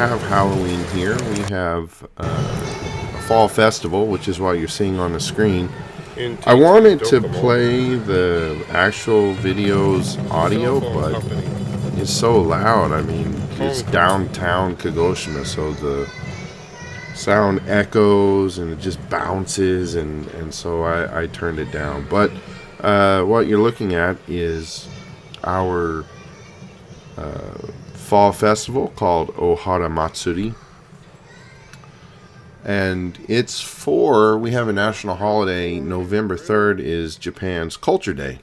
have Halloween here. We have a fall festival, which is what you're seeing on the screen. I wanted to play the actual video's audio, but it's so loud. I mean, it's downtown Kagoshima, so the sound echoes and it just bounces, and so I turned it down. But what you're looking at is our fall festival called Ohara Matsuri, and we have a national holiday. November 3rd is Japan's Culture Day.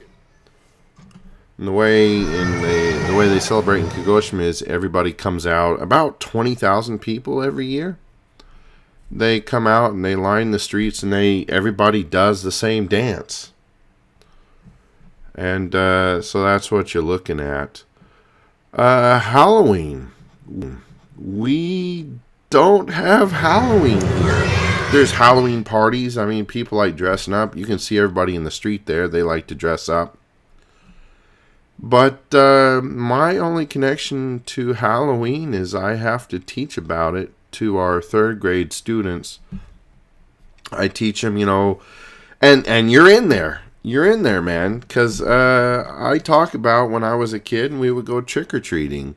And the way they celebrate in Kagoshima is everybody comes out, about 20,000 people every year. They come out and they line the streets, and everybody does the same dance. And so that's what you're looking at. Halloween. We don't have Halloween here. There's Halloween parties. I mean, people like dressing up. You can see everybody in the street there. They like to dress up. But my only connection to Halloween is I have to teach about it to our third grade students. I teach them, and you're in there. You're in there, man, because I talk about when I was a kid and we would go trick-or-treating.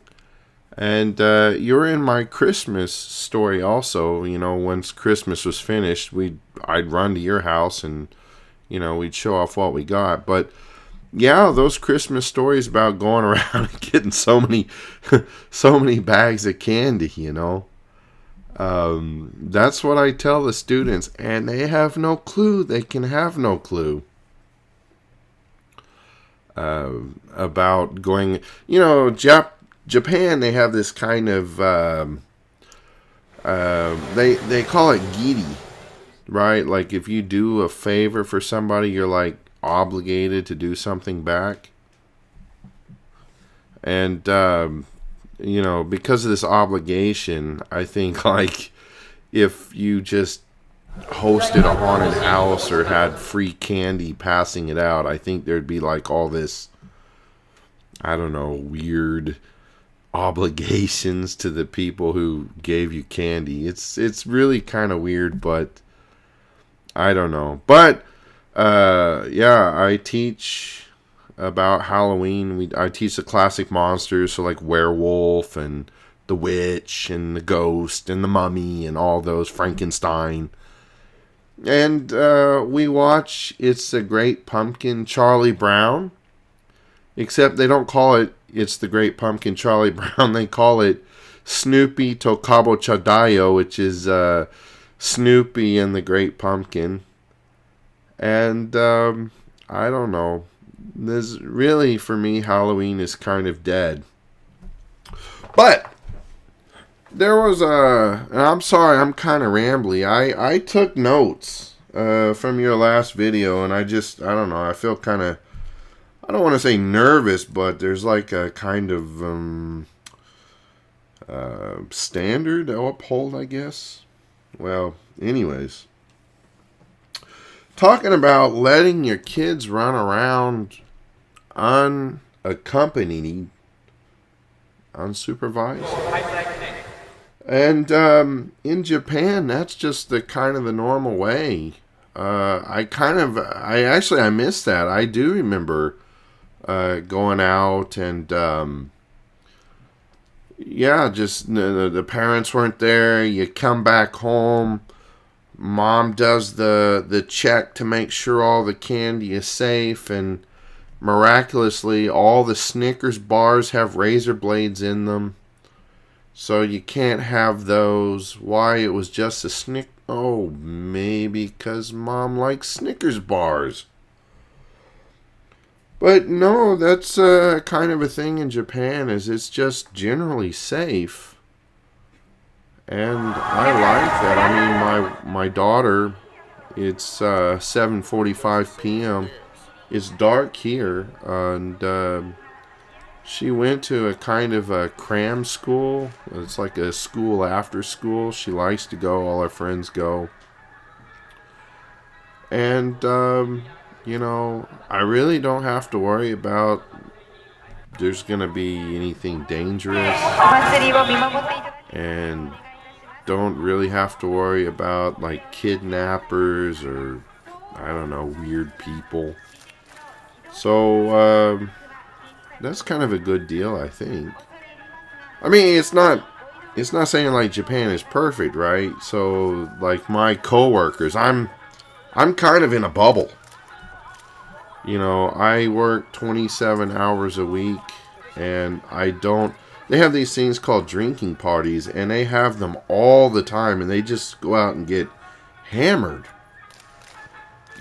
And you're in my Christmas story also. Once Christmas was finished, I'd run to your house and, we'd show off what we got. But, yeah, those Christmas stories about going around and getting so many bags of candy, That's what I tell the students, and they have no clue. They can have no clue. About going, Japan, they have this kind of, they call it giri, right? Like if you do a favor for somebody, you're like obligated to do something back. And, because of this obligation, I think like if you just hosted a haunted house or had free candy passing it out, I think there'd be like all this, I don't know, weird obligations to the people who gave you candy. It's really kind of weird, but I don't know. But yeah, I teach about Halloween. I teach the classic monsters, so like werewolf and the witch and the ghost and the mummy and all those, Frankenstein. And we watch It's the Great Pumpkin, Charlie Brown. Except they don't call it It's the Great Pumpkin, Charlie Brown. They call it Snoopy Tokabo Chadayo, which is Snoopy and the Great Pumpkin. And I don't know. There's really, for me, Halloween is kind of dead. But there was and I'm sorry, I'm kind of rambly. I took notes from your last video, and I don't know, I feel kind of, I don't want to say nervous, but there's like a kind of standard to uphold, I guess. Well, anyways. Talking about letting your kids run around unaccompanied, unsupervised. And in Japan, that's just the kind of the normal way. I missed that. I do remember going out and just the parents weren't there. You come back home, mom does the check to make sure all the candy is safe, and miraculously all the Snickers bars have razor blades in them. So you can't have those. Why? It was just a Oh, maybe because mom likes Snickers bars. But no, that's kind of a thing in Japan, is it's just generally safe. And I like that. I mean, my daughter, it's 7:45 p.m. It's dark here, and she went to a kind of a cram school. It's like a school after school. She likes to go. All her friends go. And, I really don't have to worry about there's going to be anything dangerous. and don't really have to worry about like kidnappers or, I don't know, weird people. So that's kind of a good deal, I think. I mean, it's not saying like Japan is perfect, right? So like my coworkers, I'm kind of in a bubble. You know, I work 27 hours a week, and I don't. They have these things called drinking parties, and they have them all the time, and they just go out and get hammered.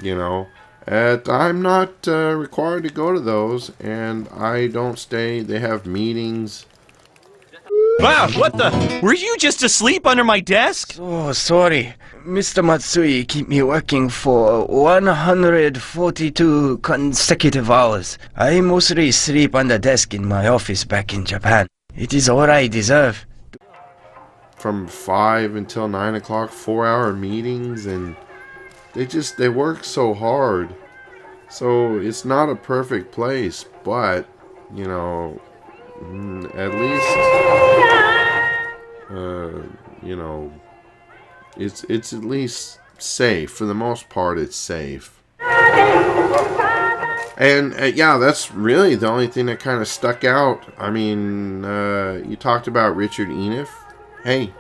You know, I'm not required to go to those, and I don't stay. They have meetings. Wow, what the? Were you just asleep under my desk? Oh, sorry. Mr. Matsuri keep me working for 142 consecutive hours. I mostly sleep on the desk in my office back in Japan. It is all I deserve. From 5 until 9 o'clock, 4-hour meetings, and they work so hard. So it's not a perfect place, but, you know, at least, you know, it's at least safe. For the most part, it's safe. And yeah, that's really the only thing that kind of stuck out. I mean, you talked about Richard Enoff. Hey,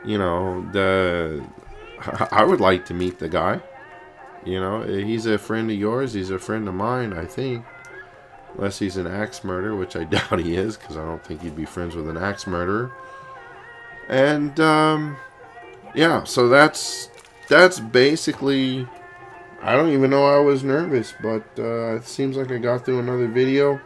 you know, I would like to meet the guy. You know, he's a friend of yours. He's a friend of mine, I think. Unless he's an axe murderer, which I doubt he is, because I don't think he'd be friends with an axe murderer. And yeah, so that's basically. I don't even know I was nervous, but it seems like I got through another video.